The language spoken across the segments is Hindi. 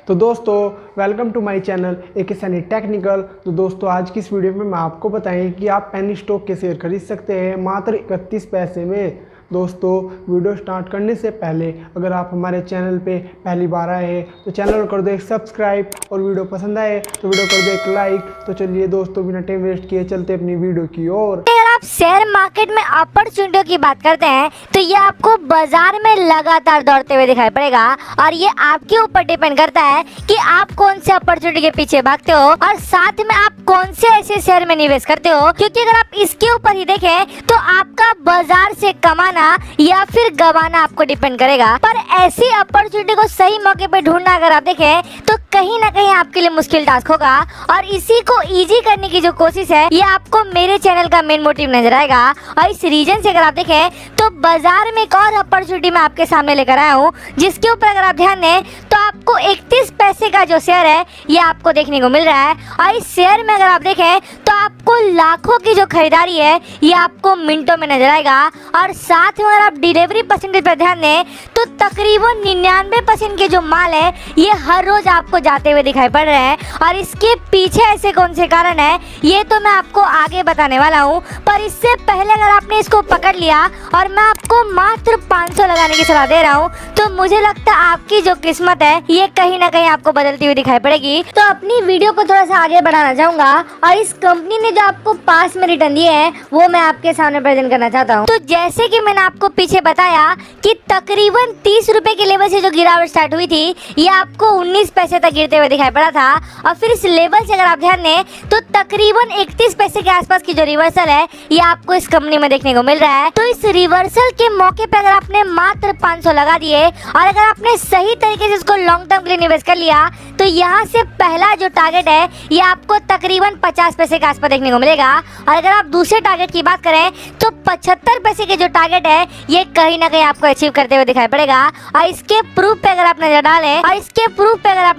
तो दोस्तों वेलकम टू माय चैनल एक सैनी टेक्निकल। तो दोस्तों आज की इस वीडियो में मैं आपको बताएं कि आप पेनी स्टॉक के शेयर खरीद सकते हैं मात्र 31 पैसे में। दोस्तों वीडियो स्टार्ट करने से पहले अगर आप हमारे चैनल पे पहली बार आए हैं तो चैनल को कर दो एक सब्सक्राइब और वीडियो पसंद आए तो वीडियो कर दो एक लाइक। तो चलिए दोस्तों बिना टाइम वेस्ट किए चलते अपनी वीडियो की ओर। अगर आप शेयर मार्केट में अपॉर्चुनिटियों की बात करते हैं तो ये आपको बाजार में लगातार दौड़ते हुए दिखाई पड़ेगा और ये आपके ऊपर डिपेंड करता है कि आप कौन से अपॉर्चुनिटी के पीछे भागते हो और साथ में आप कौन से ऐसे शेयर में निवेश करते हो, क्योंकि अगर आप इसके ऊपर ही देखें तो आपका बाजार से कमाना या फिर गवाना आपको डिपेंड करेगा। पर ऐसी अपॉर्चुनिटी को सही मौके पे ढूंढना अगर आप देखें तो कहीं ना कहीं आपके लिए मुश्किल टास्क होगा और इसी को इजी करने की जो कोशिश है ये आपको मेरे चैनल का मेन मोटिव नजर आएगा। और इस रीजन से अगर आप देखें तो बाजार में एक और अपॉर्चुनिटी मैं आपके सामने लेकर आया हूँ जिसके ऊपर अगर आप ध्यान दें तो आपको 31 पैसे का जो शेयर है ये आपको देखने को मिल रहा है। और इस शेयर में अगर आप देखें तो आपको लाखों की जो खरीदारी है ये आपको मिनटों में नजर आएगा। और साथ में अगर आप डिलीवरी परसेंटेज पर ध्यान दें तो तकरीबन 99% के जो माल है ये हर रोज आपको जाते हुए दिखाई पड़ रहे हैं। और इसके पीछे ऐसे कौन से कारण है ये तो मैं आपको आगे बताने वाला हूँ, पर इससे पहले अगर आपने इसको पकड़ लिया और मैं आपको मात्र 500 लगाने की सलाह दे रहा हूँ तो मुझे लगता है आपकी जो किस्मत है ये कहीं ना कहीं आपको बदलती हुई दिखाई पड़ेगी। तो अपनी वीडियो को थोड़ा सा आगे बढ़ाना चाहूंगा और इस कंपनी ने जो आपको पास में रिटर्न दिए हैं वो मैं आपके सामने प्रेजेंट करना चाहता हूँ। तो जैसे कि मैंने आपको पीछे बताया कि तकरीबन 30 रुपए के लेवल से जो गिरावट स्टार्ट हुई थी ये आपको 19 पैसे तक गिरते हुए दिखाई पड़ा था और फिर इस लेवल से अगर आप ध्यान दें तो तकरीबन 31 पैसे के आसपास की जो रिवर्सल है ये आपको इस कंपनी में देखने को मिल रहा है। तो इस रिवर्सल के मौके पे अगर आपने मात्र 500 लगा दिए और अगर आपने सही तरीके से इसको लॉन्ग टर्म के लिए निवेश कर लिया तो यहाँ से पहला जो टारगेट है ये आपको तकरीबन 50 पैसे के आसपास देखने को मिलेगा। और अगर आप दूसरे टारगेट की बात करें तो 75 पैसे के जो टारगेट है ये कहीं ना कहीं आपको अचीव करते हुए दिखाई पड़ेगा। और इसके प्रूफ पे अगर आप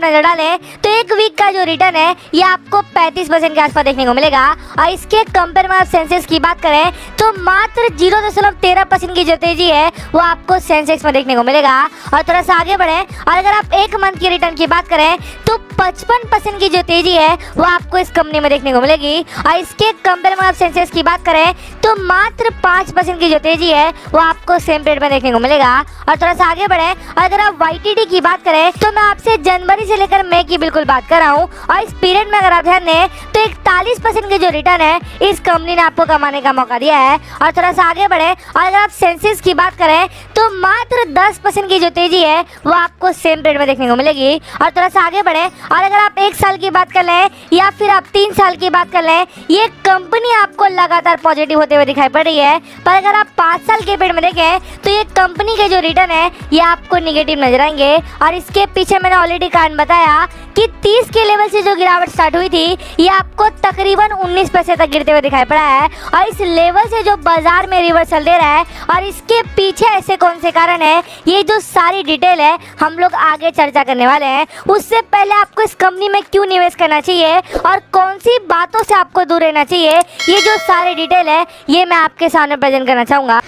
नजर डालें तो एक वीक का जो रिटर्न है ये आपको 35% के आसपास देखने को मिलेगा। और इसके कंपेयर में आप सेंसेक्स की बात करें तो मात्र 0.13% की जो तेजी है वो आपको सेंसेक्स में देखने को मिलेगा। और थोड़ा सा आगे बढ़े और अगर आप एक मंथ की रिटर्न की बात करें तो 55% की जो तेजी है वो आपको इस कंपनी में देखने को मिलेगी। और इसके कंपेयर में आप सेंसेक्स की बात करें तो मात्र 5% की जो तेजी है वो आपको सेम पीरियड में देखने को मिलेगा। और थोड़ा सा आगे बढ़े अगर आप YTD की बात करें तो मैं आपसे जनवरी से लेकर मई की बिल्कुल बात कर रहा हूँ और इस पीरियड में अगर आप ध्यान दें तो 41% की जो रिटर्न है इस कंपनी ने आपको कमाने का मौका दिया है। और थोड़ा सा आगे बढ़े और अगर आप सेंसेक्स की बात करें तो मात्र 10% की जो तेजी है वो आपको सेम पीरियड में देखने को मिलेगी। और थोड़ा सा आगे बढ़े और अगर आप 1 साल की बात कर लें या फिर आप 3 साल की बात कर लें ये कंपनी आपको लगातार पॉजिटिव होते हुए दिखाई पड़ रही है। पर अगर आप 5 साल के पीरियड में देखें तो ये कंपनी के जो रिटर्न है ये आपको निगेटिव नजर आएंगे। और इसके पीछे मैंने ऑलरेडी कारण बताया कि 30 के लेवल से जो गिरावट स्टार्ट हुई थी ये आपको तकरीबन 19 पैसे तक गिरते हुए दिखाई पड़ा है। और इस लेवल से जो बाजार में रिवर्सल दे रहा है और इसके पीछे ऐसे कौन से कारण है ये जो सारी डिटेल है हम लोग आगे चर्चा करने वाले हैं। उससे पहले आपको इस कंपनी में क्यों निवेश करना चाहिए और कौन सी बातों से आपको दूर रहना चाहिए ये जो सारी डिटेल है ये मैं आपके सामने प्रेजेंट करना चाहूँगा।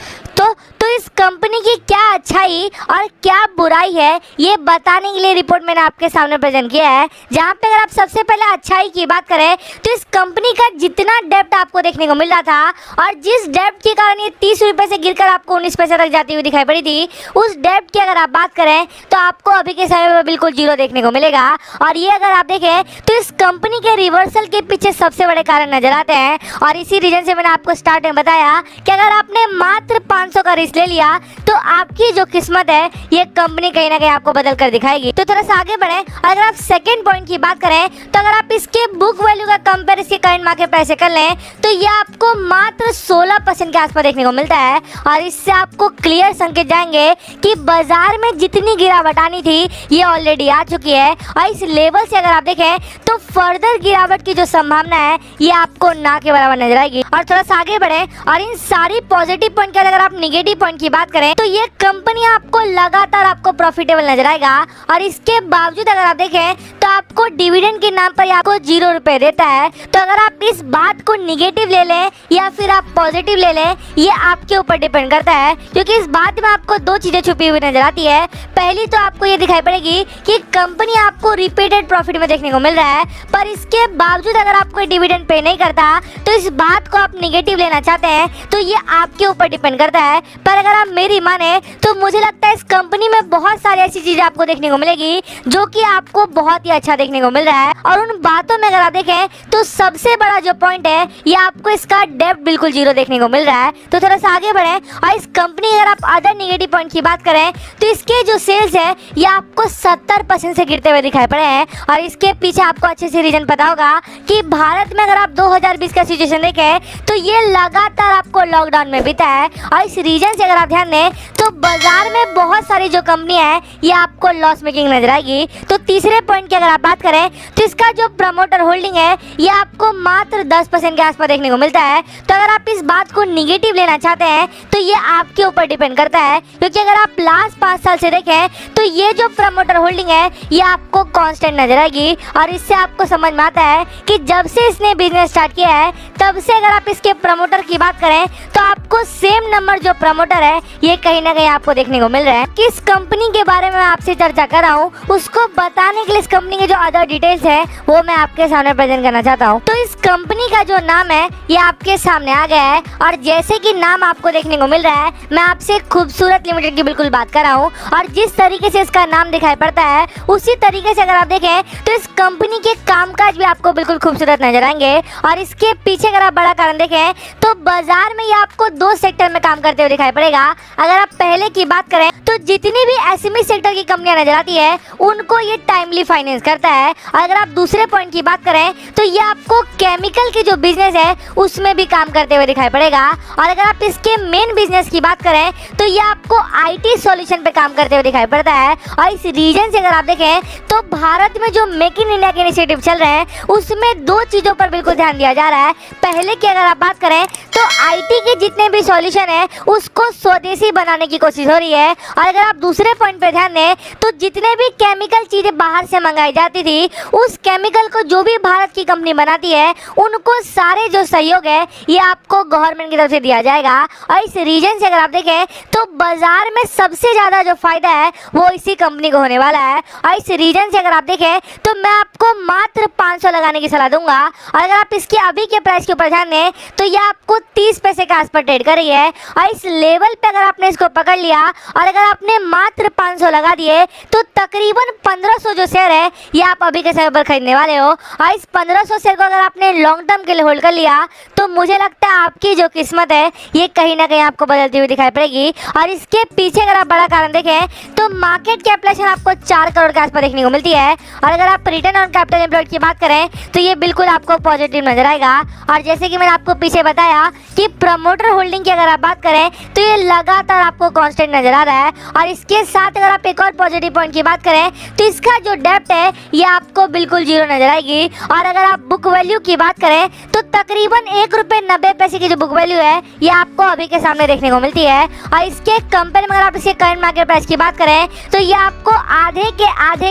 तो इस कंपनी की क्या अच्छाई और क्या बुराई है ये बताने के लिए रिपोर्ट मैंने आपके सामने प्रेजेंट किया है। जहाँ पे अगर आप सबसे पहले अच्छाई की बात करें तो इस कंपनी का जितना डेब्ट आपको देखने को मिल रहा था और जिस डेब्ट के कारण ये 30 रुपए से गिरकर आपको 19 पैसे तक जाती हुई दिखाई पड़ी थी उस डेब्ट की अगर आप बात करें तो आपको अभी के समय में बिल्कुल जीरो देखने को मिलेगा। और ये अगर आप देखें तो इस कंपनी के रिवर्सल के पीछे सबसे बड़े कारण नजर आते हैं। और इसी रीजन से मैंने आपको स्टार्ट में बताया कि अगर आपने मात्र 500 का रिस्क ले लिया तो आपकी जो किस्मत है ये कंपनी कहीं ना कहीं आपको बदल कर दिखाएगी। तो थोड़ा सा आगे बढ़े अगर आप सेकंड पॉइंट की बात करें तो अगर आप इसके बुक वैल्यू का कंपेयर इसके करंट मार्केट प्राइस से कर लें तो ये आपको मात्र 16% के आसपास देखने को मिलता है। और इससे आपको क्लियर संकेत जाएंगे कि बाजार में जितनी गिरावट आनी थी ये ऑलरेडी आ चुकी है। और इस लेवल से अगर आप देखें तो फर्दर गिरावट की जो संभावना है ये आपको ना के बराबर नजर आएगी। और थोड़ा सा आगे बढ़े और इन सारी पॉजिटिव पॉइंट के अगर आप निगेटिव पॉइंट की बात करें तो ये कंपनी आपको लगातार आपको प्रॉफिटेबल नजर आएगा और इसके बावजूद अगर आप देखें तो आपको डिविडेंड के नाम पर आपको 0 रुपए देता है। तो अगर आप इस बात को निगेटिव ले लें या फिर आप पॉजिटिव ले लें, ये आपके ऊपर डिपेंड करता है, क्योंकि इस बात में आपको दो चीजें छुपी हुई नजर आती है। पहली तो आपको ये दिखाई पड़ेगी कि कंपनी आपको रिपीटेड प्रॉफिट में देखने को मिल रहा है, पर इसके बावजूद अगर आपको डिविडेंड पे नहीं करता तो इस बात को आप निगेटिव लेना चाहते हैं तो ये आपके ऊपर डिपेंड करता है। पर अगर आप मेरी माने तो मुझे लगता है इस कंपनी में बहुत सारी ऐसी चीजें आपको देखने को मिलेगी जो कि आपको बहुत ही अच्छा देखने को मिल रहा है। और उन बातों में अगर आप देखें तो सबसे बड़ा जो पॉइंट है ये आपको इसका डेब्ट बिल्कुल 0 देखने को मिल रहा है। तो थोड़ा सा आगे बढ़े और इस कंपनी अगर आप अदर नेगेटिव पॉइंट की बात करें तो इसके जो सेल्स है ये आपको 70% से गिरते हुए दिखाई पड़े हैं। और इसके पीछे आपको अच्छे से रीजन पता होगा कि भारत में अगर आप 2020 का सिचुएशन देखें तो ये लगातार आपको लॉकडाउन में बीता है। और इस रीजन से अगर आप ध्यान दें तो बाजार में बहुत सारी जो कंपनियां हैं ये आपको लॉस मेकिंग नजर आएगी। तो तीसरे पॉइंट की अगर आप बात करें तो इसका जो प्रमोटर होल्डिंग है ये आपको मात्र 10% के आसपास देखने को मिलता है। तो अगर आप इस बात को निगेटिव लेना चाहते हैं तो ये आपके ऊपर डिपेंड करता है, क्योंकि अगर आप लास्ट 5 साल से देखें तो ये जो प्रमोटर होल्डिंग है ये आपको कांस्टेंट नजर आएगी। और इससे आपको समझ में आता है कि जब से इसने बिजनेस स्टार्ट किया है तब से अगर आप इसके प्रमोटर की बात करें तो आपको सेम नंबर जो प्रमोटर है ये कहीं ना कहीं आपको देखने को मिल रहा है। किस कंपनी के बारे में मैं आपसे चर्चा कर रहा हूँ उसको बताने के लिए इस कंपनी के जो अदर डिटेल्स है वो मैं आपके सामने प्रेजेंट करना चाहता हूँ। तो इस कंपनी का जो नाम है ये आपके सामने आ गया है और जैसे कि नाम आपको देखने को मिल रहा है मैं आपसे खूबसूरत लिमिटेड की बिल्कुल बात कर रहा हूँ। और जिस तरीके से इसका नाम दिखाई पड़ता है उसी तरीके से अगर आप देखें तो इस कंपनी के कामकाज भी आपको बिल्कुल खूबसूरत नजर आएंगे। और इसके पीछे अगर आप बड़ा कारण देखें तो बाजार में ये आपको 2 सेक्टर में काम करते हुए दिखाई पड़ेगा। अगर आप पहले की बात करें तो जितनी भी एसएमई सेक्टर की कंपनियां नजर आती है उनको ये टाइमली फाइनेंस करता है। अगर आप दूसरे पॉइंट की बात करें तो ये आपको केमिकल की जो बिजनेस है उसमें भी काम करते हुए दिखाई पड़ेगा। और अगर आप इसके मेन बिजनेस की बात करें तो ये आपको आईटी सॉल्यूशन पे काम करते हुए दिखाई पड़ता है। और इस रीजन से अगर आप देखें तो भारत में जो मेक इन इंडिया के इनिशिएटिव चल रहे हैं उसमें 2 चीजों पर बिल्कुल ध्यान दिया जा रहा है। पहले की अगर आप बात करें तो आईटी के जितने भी सॉल्यूशन है उसको स्वदेशी बनाने की कोशिश हो रही है। और अगर आप दूसरे पॉइंट पे ध्यान दें तो जितने भी केमिकल चीजें बाहर से मंगाई जाती थी उस केमिकल को जो भी भारत की कंपनी बनाती है उनको सारे जो सहयोग है ये आपको गवर्नमेंट की तरफ से दिया जाएगा। और इस रीजन से अगर आप देखें तो बाजार में सबसे ज्यादा जो फायदा है वो इसी कंपनी को होने वाला है। और इस रीजन से अगर आप देखें तो मैं आपको मात्र 500 लगाने की सलाह दूंगा। और अगर आप इसके अभी के प्राइस के ऊपर ध्यान दें तो ये आपको 30 पैसे के आसपास ट्रेड कर रही है। और इस लेवल पे अगर आपने इसको पकड़ लिया और अगर आपने मात्र 500 लगा दिए तो तकरीबन 1500 जो शेयर है ये आप अभी के समय पर खरीदने वाले हो। और इस 1500 शेयर को अगर आपने लॉन्ग टर्म के लिए होल्ड कर लिया तो मुझे लगता है आपकी जो किस्मत है ये कहीं ना कहीं आपको बदलती हुई दिखाई पड़ेगी। और इसके पीछे अगर आप बड़ा कारण देखें तो मार्केट कैपिटलाइजेशन आपको 4 करोड़ के आसपास देखने को मिलती है। और अगर आप रिटर्न ऑन कैपिटल एम्प्लॉयड की बात करें तो ये बिल्कुल आपको पॉजिटिव नजर आएगा। और जैसे कि मैंने आपको पीछे बताया कि प्रमोटर होल्डिंग की अगर आप बात करें तो ये लगातार आपको कांस्टेंट नजर आ रहा है। और इसके साथ अगर आप एक और पॉजिटिव पॉइंट की बात करें तो इसका जो डेब्ट है ये आपको बिल्कुल 0 नजर आएगी। और अगर आप बुक वैल्यू की बात करें तो तकरीबन ₹1.90 की जो बुक वैल्यू है ये आपको अभी के सामने देखने को मिलती है। और इसके कंपेयर में अगर आप इसके करंट मार्केट प्राइस की बात करें तो ये आपको आधे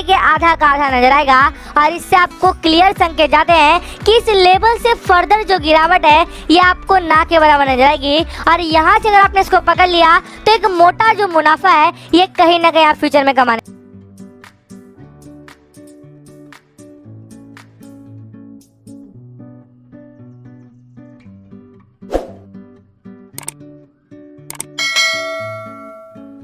के आधा का आधा नजर आएगा। और इससे आपको क्लियर संकेत जाते हैं कि इस लेवल से फर्दर जो गिरावट है ये आपको ना के बराबर नजर आएगी। और यहाँ से अगर आपने इसको पकड़ लिया तो एक मोटा जो मुनाफा है ये कहीं ना कहीं आप फ्यूचर में कमाने